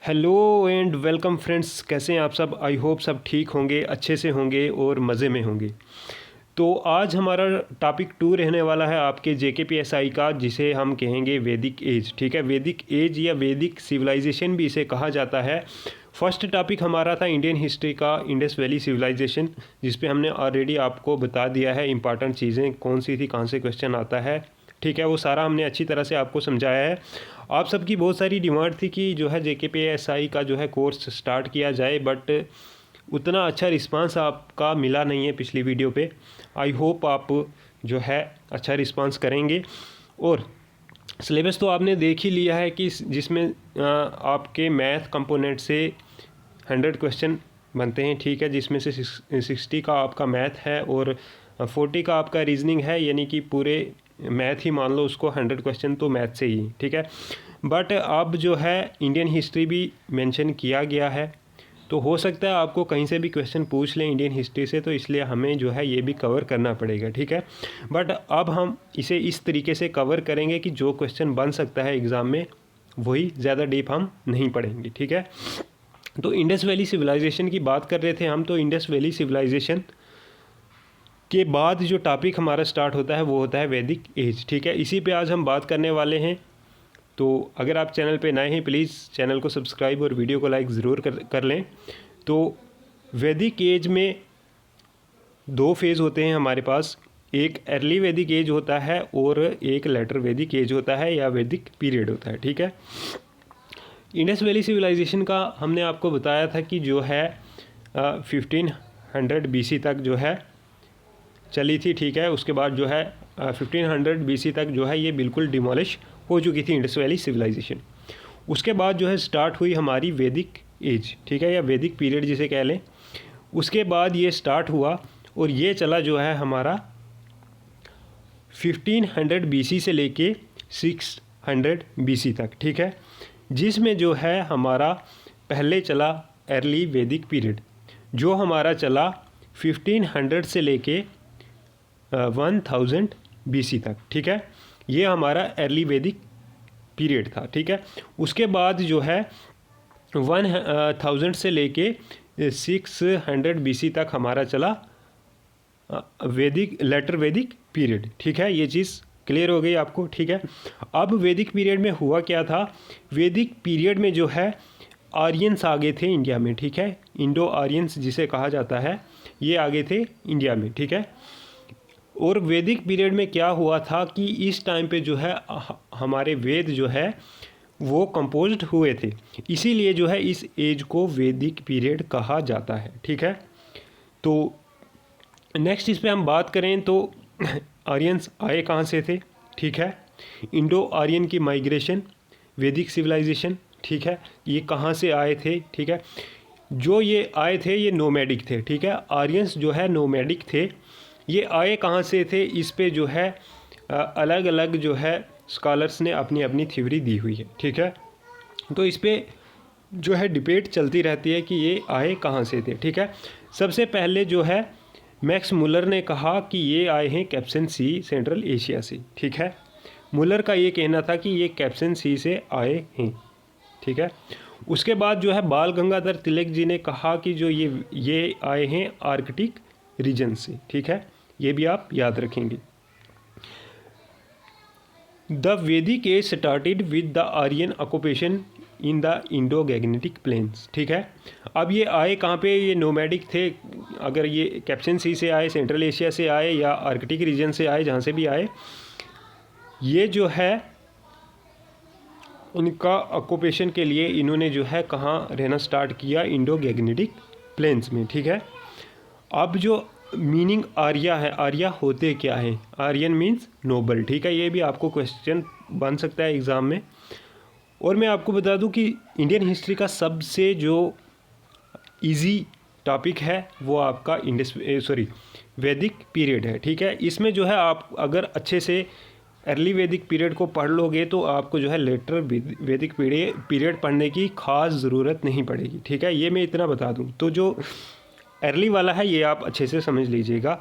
Hello and welcome friends, कैसे हैं आप सब। आई होप सब ठीक होंगे, अच्छे से होंगे और मज़े में होंगे। तो आज हमारा टॉपिक 2 रहने वाला है आपके JKPSI का, जिसे हम कहेंगे वैदिक एज। ठीक है, वैदिक एज या वैदिक सिविलाइजेशन भी इसे कहा जाता है। फर्स्ट टॉपिक हमारा था इंडियन हिस्ट्री का, इंडस वैली सिविलाइजेशन, जिस पे हमने ऑलरेडी आपको बता दिया है इंपॉर्टेंट चीज़ें कौन सी थी, कहाँ से क्वेश्चन आता है। ठीक है, वो सारा हमने अच्छी तरह से आपको समझाया है। आप सबकी बहुत सारी डिमांड थी कि जो है JKPSI का जो है कोर्स स्टार्ट किया जाए, बट उतना अच्छा रिस्पांस आपका मिला नहीं है पिछली वीडियो पे। आई होप आप जो है अच्छा रिस्पांस करेंगे। और सिलेबस तो आपने देख ही लिया है कि जिसमें आपके मैथ कंपोनेंट से 100 क्वेश्चन बनते हैं। ठीक है, जिसमें से 60 का आपका मैथ है और 40 का आपका रीजनिंग है, यानी कि पूरे मैथ ही मान लो उसको, 100 क्वेश्चन तो मैथ से ही। ठीक है, बट अब जो है इंडियन हिस्ट्री भी मेंशन किया गया है, तो हो सकता है आपको कहीं से भी क्वेश्चन पूछ लें इंडियन हिस्ट्री से, तो इसलिए हमें जो है ये भी कवर करना पड़ेगा। ठीक है, बट अब हम इसे इस तरीके से कवर करेंगे कि जो क्वेश्चन बन सकता है एग्ज़ाम में वही, ज़्यादा डीप हम नहीं पढ़ेंगे। ठीक है, तो इंडस वैली सिविलाइजेशन की बात कर रहे थे हम। तो इंडस वैली सिविलाइजेशन के बाद जो टॉपिक हमारा स्टार्ट होता है वो होता है वैदिक एज। ठीक है, इसी पे आज हम बात करने वाले हैं। तो अगर आप चैनल पे नए हैं, प्लीज़ चैनल को सब्सक्राइब और वीडियो को लाइक ज़रूर कर लें। तो वैदिक एज में 2 फेज़ होते हैं हमारे पास, एक अर्ली वैदिक एज होता है और एक लेटर वैदिक एज होता है या वैदिक पीरियड होता है। ठीक है, इंडस वैली सिविलाइजेशन का हमने आपको बताया था कि जो है 1500 BC तक जो है चली थी। ठीक है, उसके बाद जो है 1500 BC तक जो है ये बिल्कुल डिमोलिश हो चुकी थी इंडस वैली सिविलाइजेशन। उसके बाद जो है स्टार्ट हुई हमारी वैदिक एज। ठीक है, या वैदिक पीरियड जिसे कह लें। उसके बाद ये स्टार्ट हुआ और ये चला जो है हमारा 1500 BC से लेके 600 BC तक। ठीक है, जिसमें जो है हमारा पहले चला अर्ली वैदिक पीरियड, जो हमारा चला 1500 से लेके 1000 BC तक। ठीक है, ये हमारा अर्ली वैदिक पीरियड था। ठीक है, उसके बाद जो है 1000 से लेके 600 BC तक हमारा चला वैदिक लेटर वैदिक पीरियड। ठीक है, ये चीज़ क्लियर हो गई आपको। ठीक है, अब वैदिक पीरियड में हुआ क्या था। वैदिक पीरियड में जो है आर्यंस आ गए थे इंडिया में। ठीक है, इंडो आर्यंस जिसे कहा जाता है, ये आ गए थे इंडिया में। ठीक है, और वैदिक पीरियड में क्या हुआ था कि इस टाइम पे जो है हमारे वेद जो है वो कंपोज्ड हुए थे, इसीलिए जो है इस एज को वैदिक पीरियड कहा जाता है। ठीक है, तो नेक्स्ट इस पे हम बात करें तो आर्यंस आए कहाँ से थे। ठीक है, इंडो आर्यन की माइग्रेशन, वैदिक सिविलाइजेशन। ठीक है, ये कहाँ से आए थे। ठीक है, जो ये आए थे ये नोमैडिक थे। ठीक है, आर्यंस जो है नोमैडिक थे। ये आए कहाँ से थे, इस पे जो है अलग अलग जो है स्कॉलर्स ने अपनी अपनी थ्योरी दी हुई है। ठीक है, तो इस पे जो है डिबेट चलती रहती है कि ये आए कहाँ से थे। ठीक है, सबसे पहले जो है मैक्स मुलर ने कहा कि ये आए हैं कैप्सन सी, सेंट्रल एशिया से। ठीक है, मुलर का ये कहना था कि ये कैप्सन सी से आए हैं। ठीक है, उसके बाद जो है बाल गंगाधर तिलक जी ने कहा कि जो ये आए हैं आर्कटिक रीजन से। ठीक है, ये भी आप याद रखेंगे। The Vedic age started with the Aryan occupation in the Indo Gangetic plains. ठीक है, अब ये आए कहाँ पे, ये नोमैडिक थे। अगर ये कैप्सन सी से आए, सेंट्रल एशिया से आए या आर्कटिक रीजन से आए, जहाँ से भी आए, ये जो है इनका ऑक्यूपेशन के लिए इन्होंने जो है कहाँ रहना स्टार्ट किया, इंडो गैग्नेटिक प्लेन्स में। ठीक है, अब जो मीनिंग आर्या है, आर्या होते क्या है, आर्यन मीन्स नोबल। ठीक है, ये भी आपको क्वेश्चन बन सकता है एग्ज़ाम में। और मैं आपको बता दूं कि इंडियन हिस्ट्री का सबसे जो इजी टॉपिक है वो आपका वैदिक पीरियड है। ठीक है, इसमें जो है आप अगर अच्छे से अर्ली वैदिक पीरियड को पढ़ लोगे तो आपको जो है लेटर वैदिक पीरियड पढ़ने की खास ज़रूरत नहीं पड़ेगी। ठीक है, ये मैं इतना बता दूं। तो जो अर्ली वाला है ये आप अच्छे से समझ लीजिएगा।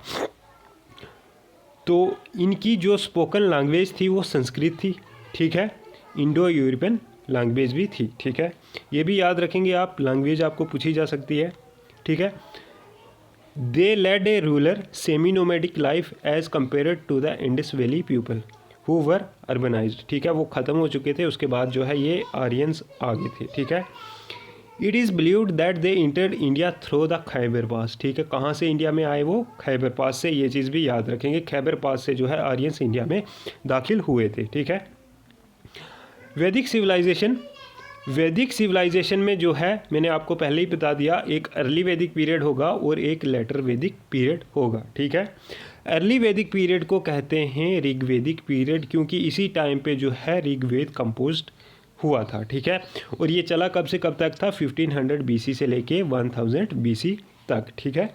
तो इनकी जो स्पोकन लैंग्वेज थी वो संस्कृत थी। ठीक है, इंडो यूरोपियन लैंग्वेज भी थी, ठीक है। ये भी याद रखेंगे आप, लैंग्वेज आपको पूछी जा सकती है, ठीक है। They led a rural semi nomadic life as compare to the Indus valley people who were urbanised, ठीक है। वो ख़त्म हो चुके थे, उसके बाद जो है ये आर्यंस आ गए थे, ठीक है। It is believed that they entered India through the Khyber pass, ठीक है। कहाँ से इंडिया में आए वो? खैबर पास से। ये चीज़ भी याद रखेंगे, खैबर पास से जो है आर्यंस इंडिया में दाखिल हुए थे, ठीक है। वैदिक सिविलाइजेशन, वैदिक सिविलाइजेशन में जो है मैंने आपको पहले ही बता दिया, एक अर्ली वैदिक पीरियड होगा और एक लेटर वैदिक पीरियड होगा, ठीक है। अर्ली वैदिक पीरियड को कहते हैं ऋग्वैदिक पीरियड, क्योंकि इसी टाइम पे जो है ऋग्वेद कंपोज्ड हुआ था, ठीक है। और ये चला कब से कब तक था? 1500 BC से लेके 1000 BC तक, ठीक है।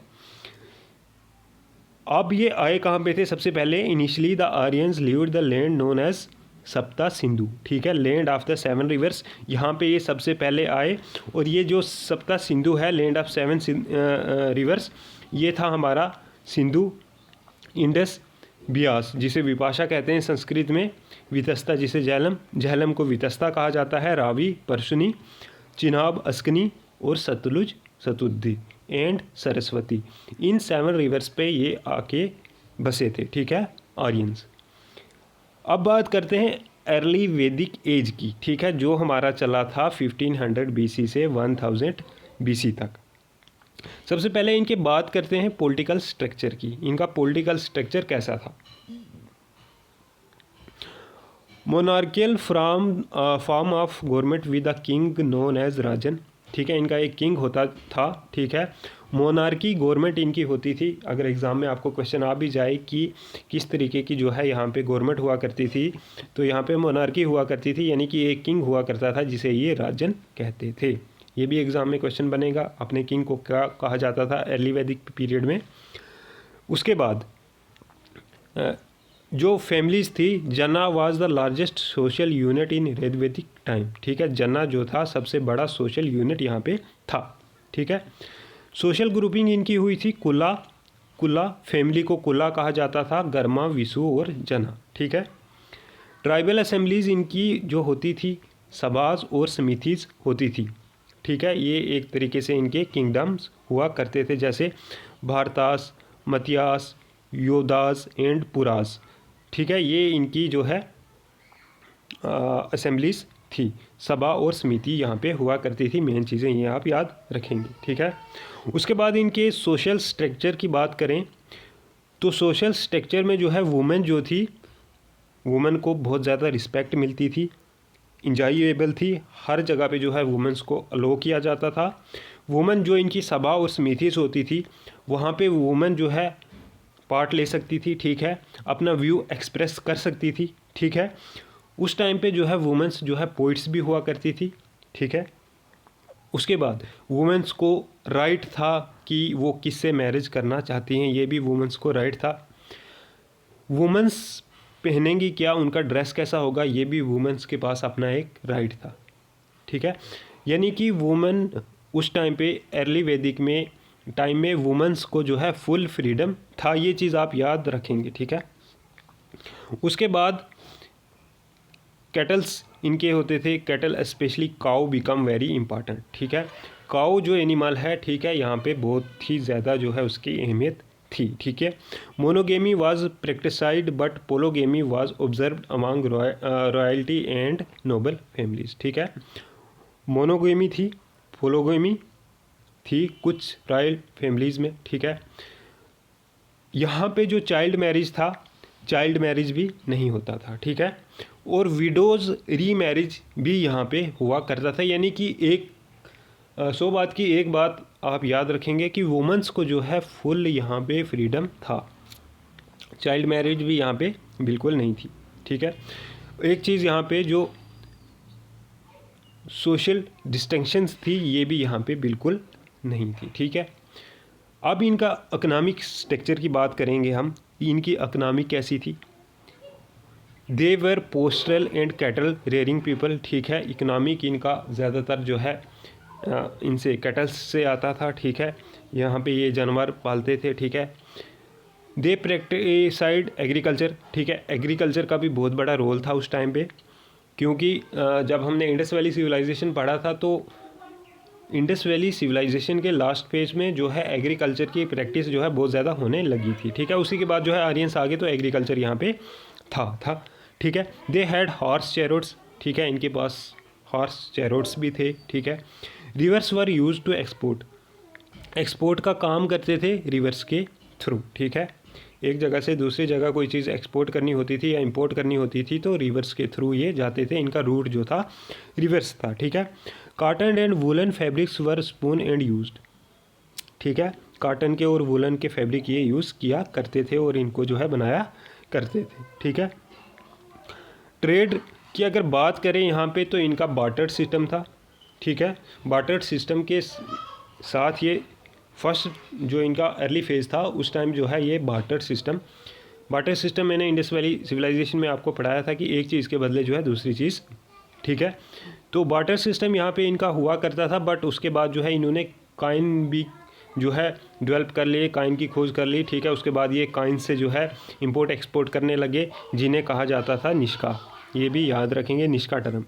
अब ये आए कहाँ पे थे? सबसे पहले initially the Aryans lived the land known as Sapta Sindhu, ठीक है, लैंड ऑफ द 7 रिवर्स। यहाँ पे ये सबसे पहले आए और ये जो सप्ता सिंधु है, लैंड ऑफ 7 रिवर्स, ये था हमारा सिंधु, इंडस, ब्यास, जिसे विपाशा कहते हैं संस्कृत में, वितस्ता जिसे झेलम, झेलम को वितस्ता कहा जाता है, रावी, परसुनी, चिनाब, अस्कनी और सतलुज, सतुद्दी एंड सरस्वती। इन 7 रिवर्स पे ये आके बसे थे, ठीक है, आर्यंस। अब बात करते हैं अर्ली वैदिक एज की, ठीक है, जो हमारा चला था 1500 BC से 1000 BC तक। सबसे पहले इनके बात करते हैं पॉलिटिकल स्ट्रक्चर की। इनका पॉलिटिकल स्ट्रक्चर कैसा था? Monarchial form of government with a king known as rajan, ठीक है। इनका एक किंग होता था, ठीक है। मोनार्की गवर्नमेंट इनकी होती थी। अगर एग्ज़ाम में आपको क्वेश्चन आ भी जाए कि किस तरीके की जो है यहाँ पे गवर्नमेंट हुआ करती थी, तो यहाँ पे मोनार्की हुआ करती थी, यानी कि एक किंग हुआ करता था जिसे ये राजन कहते थे। ये भी एग्ज़ाम में क्वेश्चन बनेगा, अपने किंग को क्या कहा जाता था अर्ली वैदिक पीरियड में। उसके बाद जो फैमिलीज़ थी, जना was the largest social unit in वैदिक टाइम, ठीक है। जना जो था सबसे बड़ा सोशल यूनिट यहाँ पे था, ठीक है। सोशल ग्रुपिंग इनकी हुई थी कुला, कुला फैमिली को कुला कहा जाता था, गर्मा, विसु और जना, ठीक है। ट्राइबल असेंबलीज़ इनकी जो होती थी सभाज और समितिज होती थी, ठीक है। ये एक तरीके से इनके किंगडम्स हुआ करते थे, जैसे भारतास, मतियास, योदास एंड पुरास, ठीक है। ये इनकी जो है असेंबलीज थी, सभा और समिति यहाँ पे हुआ करती थी। मेन चीज़ें ये आप याद रखेंगे, ठीक है। उसके बाद इनके सोशल स्ट्रक्चर की बात करें तो सोशल स्ट्रक्चर में जो है वुमेन जो थी, वुमेन को बहुत ज़्यादा रिस्पेक्ट मिलती थी, इंजॉयबल थी, हर जगह पे जो है वुमेंस को अलो किया जाता था। वुमेन जो इनकी सभा और समिति होती थी, वहाँ पे वुमेन जो है पार्ट ले सकती थी, ठीक है, अपना व्यू एक्सप्रेस कर सकती थी, ठीक है। उस टाइम पे जो है वुमेंस जो है पोइट्स भी हुआ करती थी, ठीक है। उसके बाद वुमेंस को राइट था कि वो किससे मैरिज करना चाहती हैं, ये भी वुमेंस को राइट था। वुमेंस पहनेंगी क्या, उनका ड्रेस कैसा होगा, ये भी वुमेंस के पास अपना एक राइट था, ठीक है। यानी कि वुमेन उस टाइम पे अर्ली वैदिक में टाइम में वुमेंस को जो है फुल फ्रीडम था, ये चीज़ आप याद रखेंगे, ठीक है। उसके बाद कैटल्स इनके होते थे, कैटल स्पेशली काऊ बिकम वेरी इंपॉर्टेंट, ठीक है। काऊ जो एनिमल है, ठीक है, यहाँ पे बहुत ही ज़्यादा जो है उसकी अहमियत थी, ठीक है। Monogamy was practised but polygamy was observed among royalty and noble families, ठीक है। मोनोगेमी थी, पोलोगेमी थी कुछ रॉयल फैमिलीज़ में, ठीक है। यहाँ पे जो चाइल्ड मैरिज था, चाइल्ड मैरिज भी नहीं होता था, ठीक है। और विडोज़ री मैरिज भी यहाँ पे हुआ करता था, यानी कि एक 100 बात की एक बात आप याद रखेंगे कि वुमेंस को जो है फुल यहाँ पे फ्रीडम था, चाइल्ड मैरिज भी यहाँ पे बिल्कुल नहीं थी, ठीक है। एक चीज़ यहाँ पे जो सोशल डिस्टिंक्शंस थी, ये भी यहाँ पे बिल्कुल नहीं थी, ठीक है। अब इनका इकोनॉमिक स्ट्रक्चर की बात करेंगे हम, इनकी इकोनॉमी कैसी थी। They were pastoral and cattle rearing people, ठीक है। इकोनॉमिक इनका ज़्यादातर जो है इनसे कैटल्स से आता था, ठीक है। यहाँ पे ये जानवर पालते थे, ठीक है। दे प्रैक्टिसाइड एग्रीकल्चर, ठीक है, एग्रीकल्चर का भी बहुत बड़ा रोल था उस टाइम पे। क्योंकि जब हमने इंडस वैली सिविलाइजेशन पढ़ा था तो इंडस वैली सिविलाइजेशन के लास्ट फेज में जो है एग्रीकल्चर की प्रैक्टिस जो है बहुत ज़्यादा होने लगी थी, ठीक है। उसी के बाद जो है आर्यंस आ गए तो एग्रीकल्चर यहाँ पे था, ठीक है। दे हैड हॉर्स चैरोट्स, ठीक है, इनके पास हॉर्स चैरोट्स भी थे, ठीक है। Rivers were use to export का काम करते थे रिवर्स के थ्रू, ठीक है। एक जगह से दूसरी जगह कोई चीज़ एक्सपोर्ट करनी होती थी या इंपोर्ट करनी होती थी तो रिवर्स के थ्रू ये जाते थे, इनका रूट जो था रिवर्स था, ठीक है। Cotton and woollen fabrics were spoon and used, ठीक है। कॉटन के और वुलन के फैब्रिक ये यूज़ किया करते थे और इनको जो है बनाया करते थे, ठीक है। ट्रेड की अगर बात करें यहाँ पे तो इनका बार्टर सिस्टम था, ठीक है। बार्टर सिस्टम के साथ ये फर्स्ट जो इनका अर्ली फेज़ था उस टाइम जो है ये बार्टर सिस्टम मैंने इंडस वैली सिविलाइजेशन में आपको पढ़ाया था कि एक चीज़ के बदले जो है दूसरी चीज़, ठीक है। तो बार्टर सिस्टम यहाँ पे इनका हुआ करता था, बट उसके बाद जो है इन्होंने काइन भी जो है डेवलप कर लिए, काइन की खोज कर ली, ठीक है। उसके बाद ये काइन से जो है इंपोर्ट एक्सपोर्ट करने लगे, जिन्हें कहा जाता था निष्का। ये भी याद रखेंगे, निष्का टर्म,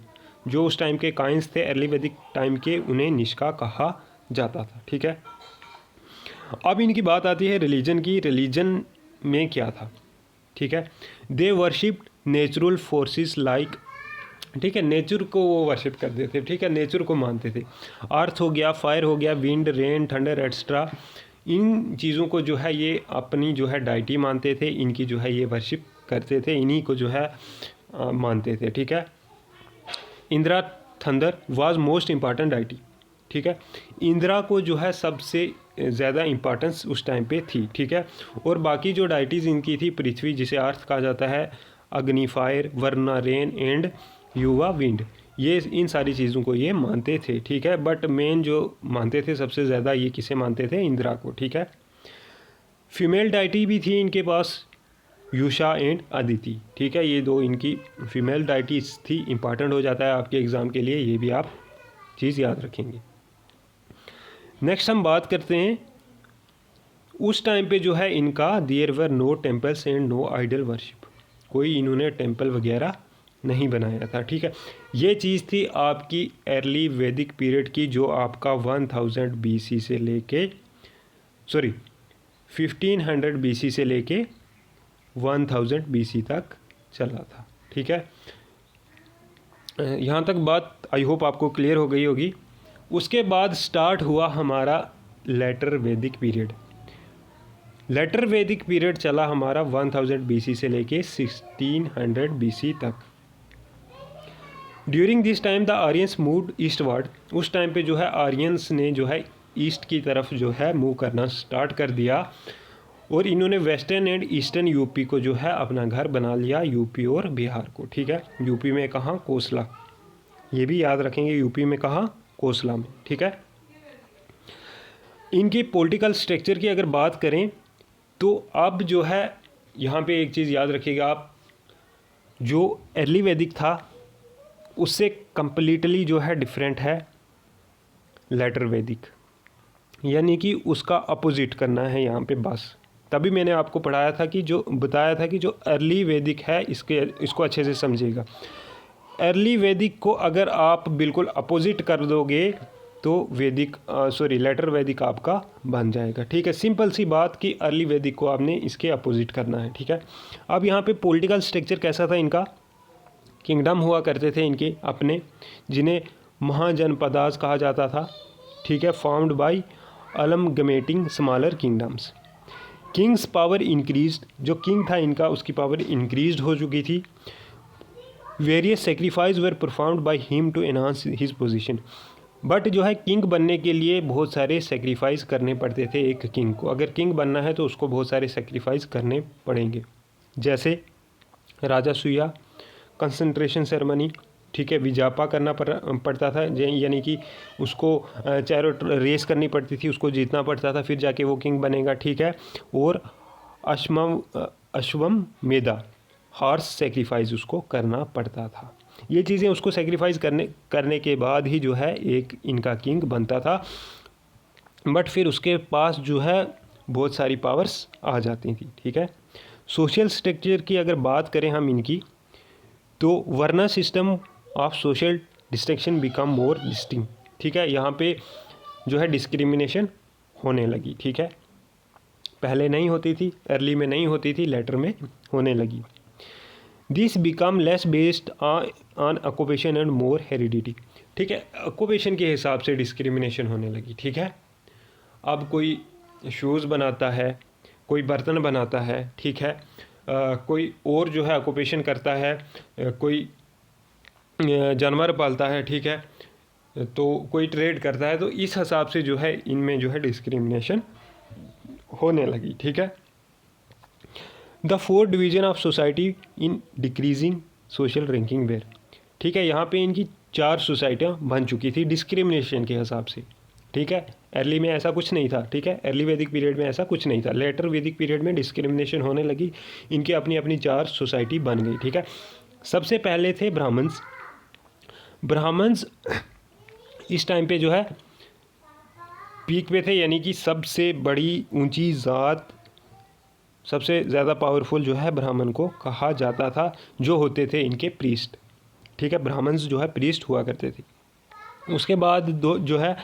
जो उस टाइम के काइंस थे अर्ली वैदिक टाइम के, उन्हें निष्का कहा जाता था, ठीक है। अब इनकी बात आती है रिलीजन की। रिलीजन में क्या था, ठीक है। दे वर्शिप्ड नेचुरल फोर्सेस लाइक, ठीक है, नेचर को वो वर्शिप करते थे, ठीक है, नेचर को मानते थे। अर्थ हो गया, फायर हो गया, विंड, रेन, थंडर एक्स्ट्रा, इन चीज़ों को जो है ये अपनी जो है डाइटी मानते थे, इनकी जो है ये वर्शिप करते थे, इन्हीं को जो है मानते थे, ठीक है। Indira thunder was most important deity, ठीक है। इंदिरा को जो है सबसे ज़्यादा इम्पॉर्टेंस उस टाइम पे थी, ठीक है। और बाकी जो डाइटीज़ इनकी थी, पृथ्वी जिसे अर्थ कहा जाता है, अग्नि फायर, वरना रेन एंड युवा विंड, ये इन सारी चीज़ों को ये मानते थे, ठीक है। बट मेन जो मानते थे सबसे ज़्यादा ये किसे मानते थे, इंदिरा को, ठीक है। फीमेल डाइटी भी थी इनके पास, यूषा एंड अदिति, ठीक है। ये दो इनकी फीमेल डाइटीज थी, इंपॉर्टेंट हो जाता है आपके एग्ज़ाम के लिए, ये भी आप चीज़ याद रखेंगे। नेक्स्ट हम बात करते हैं उस टाइम पे जो है इनका there were no temples and no idol worship, कोई इन्होंने टेम्पल वगैरह नहीं बनाया था, ठीक है। ये चीज़ थी आपकी अर्ली वैदिक पीरियड की, जो आपका 1000 BC से लेके 1500 BC से लेके 1000 BC तक चला था, ठीक है। यहाँ तक बात आई होप आपको क्लियर हो गई होगी। उसके बाद स्टार्ट हुआ हमारा लेटर वैदिक पीरियड। लेटर वैदिक पीरियड चला हमारा 1000 BC से लेके 1600 BC तक। During this time the Aryans moved eastward, उस टाइम पे जो है आर्यंस ने जो है ईस्ट की तरफ जो है मूव करना स्टार्ट कर दिया, और इन्होंने वेस्टर्न एंड ईस्टर्न यूपी को जो है अपना घर बना लिया, यूपी और बिहार को, ठीक है। यूपी में कहाँ, कोसला, ये भी याद रखेंगे, यूपी में कहाँ, कोसला में, ठीक है। इनकी पॉलिटिकल स्ट्रक्चर की अगर बात करें तो अब जो है यहाँ पे एक चीज़ याद रखिएगा आप, जो अर्ली वैदिक था उससे कंप्लीटली जो है डिफरेंट है लेटर वैदिक, यानी कि उसका अपोजिट करना है यहाँ पे बस। तभी मैंने आपको पढ़ाया था कि जो बताया था कि जो अर्ली वैदिक है इसको अच्छे से समझिएगा। अर्ली वैदिक को अगर आप बिल्कुल अपोजिट कर दोगे तो लेटर वैदिक आपका बन जाएगा, ठीक है। सिंपल सी बात कि अर्ली वैदिक को आपने इसके अपोजिट करना है, ठीक है। अब यहाँ पे पॉलिटिकल स्ट्रक्चर कैसा था इनका, किंगडम हुआ करते थे इनके अपने, जिन्हें महाजनपदास कहा जाता था, ठीक है, found by amalgamating smaller kingdoms. Kings power increased, जो किंग था इनका उसकी पावर इंक्रीज्ड हो चुकी थी। Various sacrifice were performed by him to enhance his position, but जो है किंग बनने के लिए बहुत सारे सेक्रीफाइस करने पड़ते थे एक किंग को। अगर किंग बनना है तो उसको बहुत सारे सेक्रीफाइस करने पड़ेंगे, जैसे राजा सुया, कंसंट्रेशन सेरेमनी, ठीक है, विजापा करना पड़ता था, यानी कि उसको चैरोट रेस करनी पड़ती थी, उसको जीतना पड़ता था, फिर जाके वो किंग बनेगा, ठीक है। और अश्वम मेधा, हॉर्स सेक्रीफाइस उसको करना पड़ता था। ये चीज़ें उसको सेक्रीफाइस करने के बाद ही जो है एक इनका किंग बनता था, बट फिर उसके पास जो है बहुत सारी पावर्स आ जाती थी, ठीक है। सोशल स्ट्रक्चर की अगर बात करें हम इनकी, तो varna system of social distinction become more distinct, ठीक है। यहाँ पे जो है डिस्क्रिमिनेशन होने लगी, ठीक है। पहले नहीं होती थी, अर्ली में नहीं होती थी, लेटर में होने लगी। This become less based on occupation and more heredity, ठीक है। ऑक्यूपेशन के हिसाब से डिस्क्रिमिनेशन होने लगी, ठीक है। अब कोई शूज़ बनाता है, कोई बर्तन बनाता है, ठीक है, कोई और जो है ऑक्यूपेशन करता है, कोई जानवर पालता है, ठीक है, तो कोई ट्रेड करता है, तो इस हिसाब से जो है इनमें जो है डिस्क्रिमिनेशन होने लगी, ठीक है। The 4 division of society in decreasing social ranking were, ठीक है। यहाँ पे इनकी 4 सोसाइटियाँ बन चुकी थी डिस्क्रिमिनेशन के हिसाब से, ठीक है। अर्ली में ऐसा कुछ नहीं था, ठीक है। अर्ली वैदिक पीरियड में ऐसा कुछ नहीं था, लेटर वैदिक पीरियड में डिस्क्रिमिनेशन होने लगी, इनकी अपनी अपनी 4 सोसाइटी बन गई, ठीक है। सबसे पहले थे ब्राह्मण्स। ब्राह्मण्स इस टाइम पे जो है पीक पे थे, यानी कि सबसे बड़ी ऊंची ज़ात, सबसे ज़्यादा पावरफुल जो है ब्राह्मण को कहा जाता था, जो होते थे इनके प्रीस्ट, ठीक है। ब्राह्मण्स जो है प्रीस्ट हुआ करते थे। उसके बाद जो है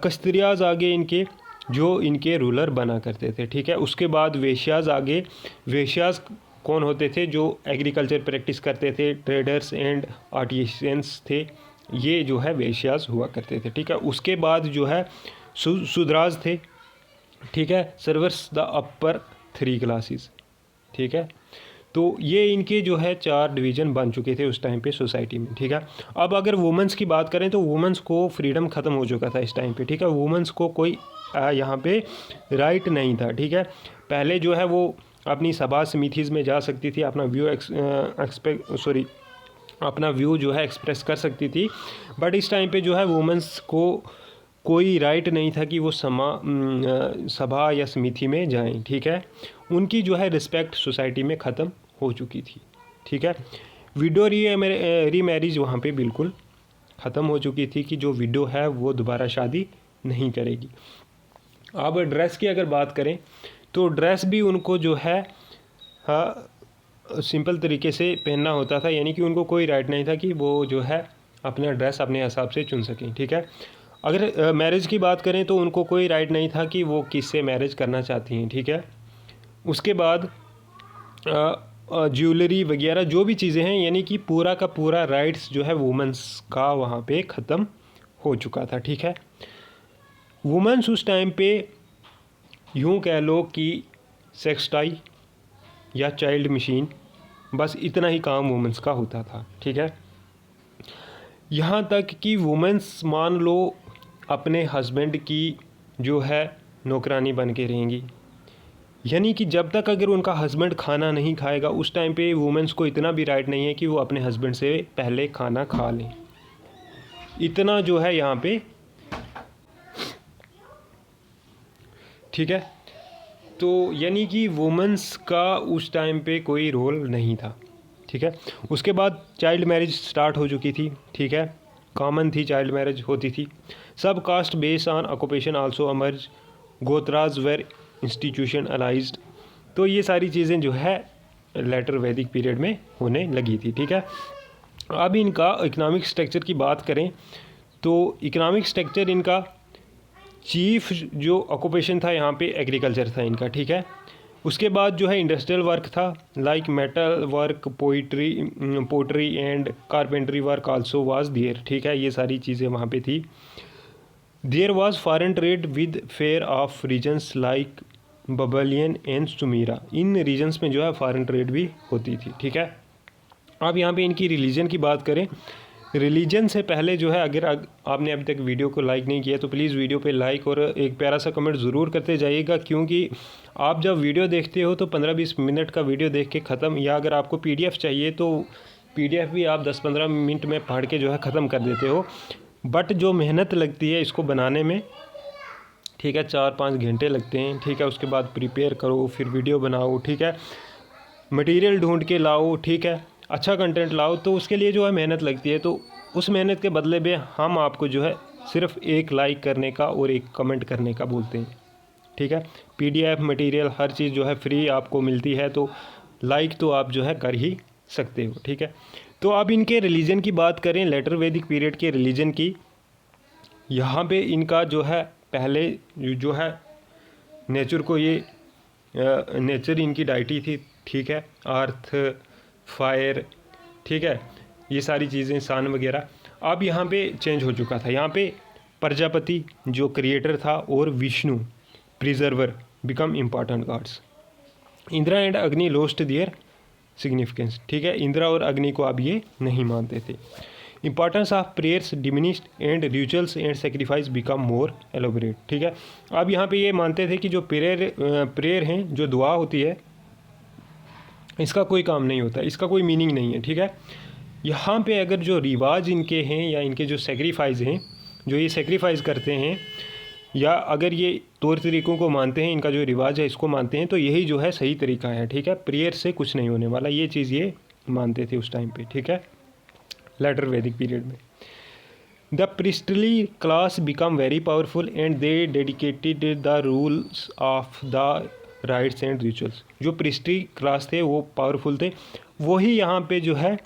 कस्त्रियाज आगे इनके, जो इनके रूलर बना करते थे, ठीक है। उसके बाद वेश्याज आगे। वेश्याज कौन होते थे? जो एग्रीकल्चर प्रैक्टिस करते थे, ट्रेडर्स एंड आर्टिसंस थे, ये जो है वेश्याज हुआ करते थे, ठीक है। उसके बाद जो है शूद्राज थे, ठीक है, सर्वर्स द अपर 3 क्लासेस, ठीक है। तो ये इनके जो है 4 डिवीज़न बन चुके थे उस टाइम पे सोसाइटी में, ठीक है। अब अगर वुमेंस की बात करें तो वुमेंस को फ्रीडम ख़त्म हो चुका था इस टाइम पे, ठीक है। वुमेंस को कोई यहाँ पे राइट नहीं था, ठीक है। पहले जो है वो अपनी सभा समितिज़ में जा सकती थी, अपना व्यू जो है एक्सप्रेस कर सकती थी, बट इस टाइम पे जो है वुमेंस को कोई राइट नहीं था कि वो सभा या समिति में जाएं, ठीक है। उनकी जो है रिस्पेक्ट सोसाइटी में ख़त्म हो चुकी थी, ठीक है। विडो रीमैरिज वहाँ पे बिल्कुल ख़त्म हो चुकी थी कि जो विडो है वो दोबारा शादी नहीं करेगी। अब ड्रेस की अगर बात करें तो ड्रेस भी उनको जो है सिंपल तरीके से पहनना होता था, यानी कि उनको कोई राइट नहीं था कि वो जो है अपना ड्रेस अपने हिसाब से चुन सकें, ठीक है। अगर मैरिज की बात करें तो उनको कोई राइट नहीं था कि वो किससे मैरिज करना चाहती हैं, ठीक है। उसके बाद ज्वेलरी वगैरह जो भी चीज़ें हैं, यानी कि पूरा का पूरा राइट्स जो है वुमेंस का वहाँ पे ख़त्म हो चुका था, ठीक है। वुमेंस उस टाइम पे यूँ कह लो कि सेक्स टॉय या चाइल्ड मशीन, बस इतना ही काम वुमेंस का होता था, ठीक है। यहाँ तक कि वुमेंस मान लो अपने हस्बैंड की जो है नौकरानी बन के रहेंगी, यानी कि जब तक अगर उनका हस्बैंड खाना नहीं खाएगा उस टाइम पे वुमेंस को इतना भी राइट नहीं है कि वो अपने हस्बैंड से पहले खाना खा लें, इतना जो है यहाँ पे, ठीक है। तो यानी कि वुमेंस का उस टाइम पे कोई रोल नहीं था, ठीक है। उसके बाद चाइल्ड मैरिज स्टार्ट हो चुकी थी, ठीक है, कॉमन थी, चाइल्ड मैरिज होती थी। Sub caste based on occupation also emerge, gotras were institutionalised. तो ये सारी चीज़ें जो है लेटर वैदिक पीरियड में होने लगी थी, ठीक है। अब इनका इकोनॉमिक स्ट्रक्चर की बात करें तो इकोनॉमिक स्ट्रक्चर इनका चीफ जो ऑक्यूपेशन था यहाँ पे एग्रीकल्चर था इनका, ठीक है। उसके बाद जो है इंडस्ट्रियल वर्क था, like metal work, pottery and carpentry work also was there, ठीक है। ये सारी चीज़ें वहाँ पे थी। There was foreign trade with far off regions like Babylon and Sumeria. इन रीजन्स में जो है फॉरेन ट्रेड भी होती थी, ठीक है। अब यहाँ पे इनकी रिलीजन की बात करें, रिलीजन से पहले जो है अगर आपने अभी तक वीडियो को लाइक नहीं किया तो प्लीज़ वीडियो पे लाइक और एक प्यारा सा कमेंट ज़रूर करते जाइएगा, क्योंकि आप जब वीडियो देखते हो तो 15-20 मिनट का वीडियो देख के ख़त्म, या अगर आपको PDF चाहिए तो PDF भी आप 10-15 मिनट में पढ़ के जो है ख़त्म कर देते हो, बट जो मेहनत लगती है इसको बनाने में, ठीक है, 4-5 घंटे लगते हैं, ठीक है। उसके बाद प्रिपेयर करो, फिर वीडियो बनाओ, ठीक है, मटेरियल ढूंढ के लाओ, ठीक है, अच्छा कंटेंट लाओ, तो उसके लिए जो है मेहनत लगती है। तो उस मेहनत के बदले में हम आपको जो है सिर्फ एक लाइक करने का और एक कमेंट करने का बोलते हैं, ठीक है। PDF मटेरियल हर चीज़ जो है फ्री आपको मिलती है, तो लाइक तो आप जो है कर ही सकते हो, ठीक है। तो अब इनके रिलीजन की बात करें, लेटर वैदिक पीरियड के रिलीजन की, यहाँ पे इनका जो है पहले जो है नेचर को ये नेचर इनकी डाइटी थी, ठीक है, अर्थ, फायर, ठीक है, ये सारी चीज़ें, सन वगैरह। अब यहाँ पे चेंज हो चुका था, यहाँ पे प्रजापति जो क्रिएटर था और Vishnu preserver become important gods. Indra and Agni lost their significance, ठीक है, इंद्रा और अग्नि को अब ये नहीं मानते थे। Importance of prayers diminished and rituals and sacrifice become more elaborate, ठीक है। अब यहाँ पे ये मानते थे कि जो प्रेयर हैं, जो दुआ होती है, इसका कोई काम नहीं होता, इसका कोई मीनिंग नहीं है, ठीक है। यहाँ पे अगर जो रिवाज इनके हैं या इनके जो सेक्रीफाइस हैं, जो ये सेक्रीफाइस करते हैं, या अगर ये तौर तरीक़ों को मानते हैं, इनका जो रिवाज है इसको मानते हैं, तो यही जो है सही तरीका है, ठीक है। प्रेयर से कुछ नहीं होने वाला, ये चीज़ ये मानते थे उस टाइम पे, ठीक है, लेटर वैदिक पीरियड में। The priestly class become very powerful and they dedicated the rules of the rights and rituals. जो प्रिस्टली क्लास थे वो पावरफुल थे, वही यहाँ पे जो है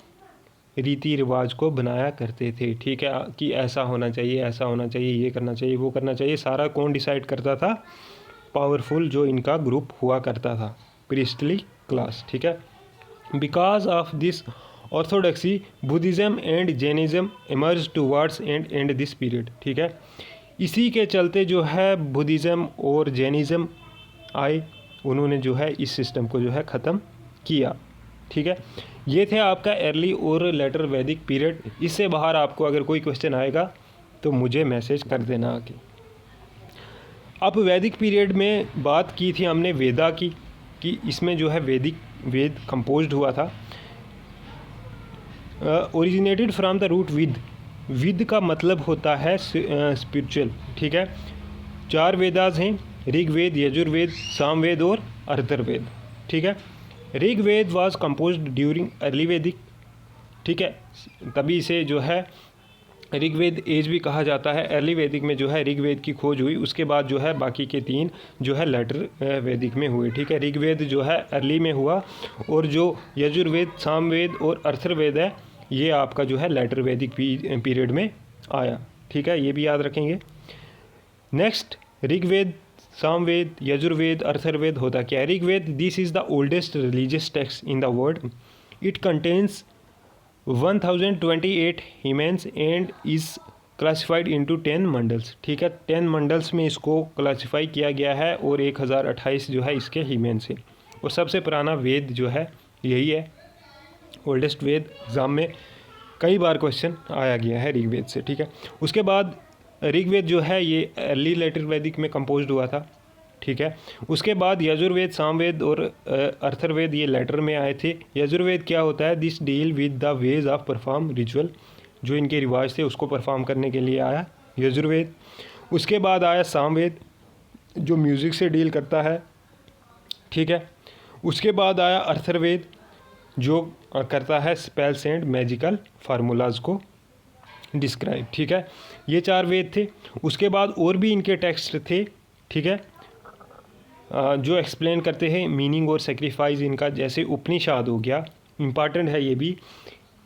रीति रिवाज को बनाया करते थे, ठीक है, कि ऐसा होना चाहिए, ऐसा होना चाहिए, ये करना चाहिए, वो करना चाहिए, सारा कौन डिसाइड करता था? पावरफुल जो इनका ग्रुप हुआ करता था, प्रिस्टली क्लास, ठीक है। Because of this orthodoxy Buddhism and Jainism emerge towards and this period, ठीक है। इसी के चलते जो है बुद्धिज़्म और जैनिज़्म आए, उन्होंने जो है इस सिस्टम को जो है ख़त्म किया, ठीक है। ये थे आपका अर्ली और लेटर वैदिक पीरियड। इससे बाहर आपको अगर कोई क्वेश्चन आएगा तो मुझे मैसेज कर देना आके। अब वैदिक पीरियड में बात की थी हमने वेदा की, कि इसमें जो है वेद कंपोज्ड हुआ था। Originated from the root vid का मतलब होता है स्पिरिचुअल, ठीक है। 4 वेदास हैं, ऋग्वेद, यजुर्वेद, सामवेद और अथर्ववेद, ठीक है। Rigveda was composed during early Vedic, ठीक है, तभी से जो है ऋग्वेद एज भी कहा जाता है। अर्ली वैदिक में जो है ऋग्वेद की खोज हुई, उसके बाद जो है बाकी के 3 जो है लेटर वैदिक में हुए, ठीक है। ऋग्वेद जो है अर्ली में हुआ, और जो यजुर्वेद, सामवेद और अथर्ववेद है, ये आपका जो है लेटर वैदिक पीरियड में आया, ठीक है, ये भी याद रखेंगे। नेक्स्ट, ऋग्वेद, सामवेद, यजुर्वेद, अथर्ववेद होता क्या है? Rigveda, this is the oldest religious text in the world. It contains 1028 hymns and is classified into 10 mandals, ठीक है। 10 मंडल्स में इसको क्लासिफाई किया गया है, और 1028 जो है इसके हिमेंस हैं। और सबसे पुराना वेद जो है यही है, ओल्डेस्ट वेद। एग्ज़ाम में कई बार क्वेश्चन आया गया है ऋग्वेद से, ठीक है। उसके बाद ऋग्वेद जो है ये अर्ली लेटर वैदिक में कंपोज्ड हुआ था, ठीक है। उसके बाद यजुर्वेद, सामवेद और अथर्ववेद ये लेटर में आए थे। यजुर्वेद क्या होता है? This deal with the ways of perform ritual, जो इनके रिवाज थे उसको परफॉर्म करने के लिए आया यजुर्वेद। उसके बाद आया सामवेद, जो म्यूज़िक से डील करता है, ठीक है। उसके बाद आया अथर्ववेद, जो करता है स्पेल्स एंड मैजिकल फार्मूलाज को डिस्क्राइब, ठीक है। ये 4 वेद थे। उसके बाद और भी इनके टेक्स्ट थे, ठीक है, जो एक्सप्लेन करते हैं मीनिंग और सेक्रीफाइस इनका, जैसे उपनिषद हो गया, इम्पॉर्टेंट है ये भी,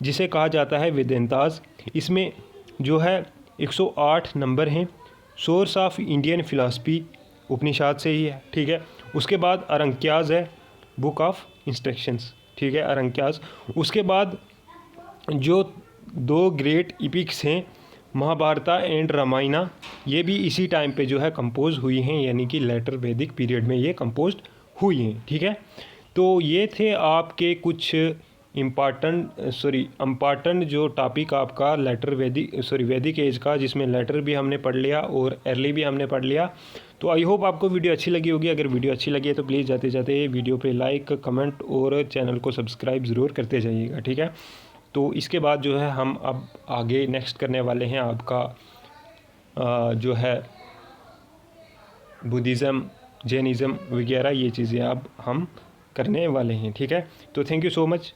जिसे कहा जाता है वेदांतास। इसमें जो है 108 नंबर हैं। सोर्स ऑफ इंडियन फिलॉसफी उपनिषद से ही है, ठीक है। उसके बाद अरंक्यास है, बुक ऑफ इंस्ट्रक्शंस, ठीक है, अरंक्यास। उसके बाद जो 2 ग्रेट इपिक्स हैं, महाभारत एंड रामायणा, ये भी इसी टाइम पे जो है कंपोज हुई हैं, यानी कि लेटर वैदिक पीरियड में ये कंपोज हुई हैं, ठीक है। तो ये थे आपके कुछ इम्पॉर्टेंट जो टॉपिक आपका लेटर वैदिक एज का, जिसमें लेटर भी हमने पढ़ लिया और अर्ली भी हमने पढ़ लिया। तो आई होप आपको वीडियो अच्छी लगी होगी। अगर वीडियो अच्छी लगी है तो प्लीज़ जाते जाते वीडियो पे लाइक, कमेंट और चैनल को सब्सक्राइब ज़रूर करते जाइएगा, ठीक है। तो इसके बाद जो है हम अब आगे नेक्स्ट करने वाले हैं आपका जो है बुद्धिज़्म, जैनिज़्म वगैरह, ये चीज़ें अब हम करने वाले हैं, ठीक है। तो थैंक यू सो मच।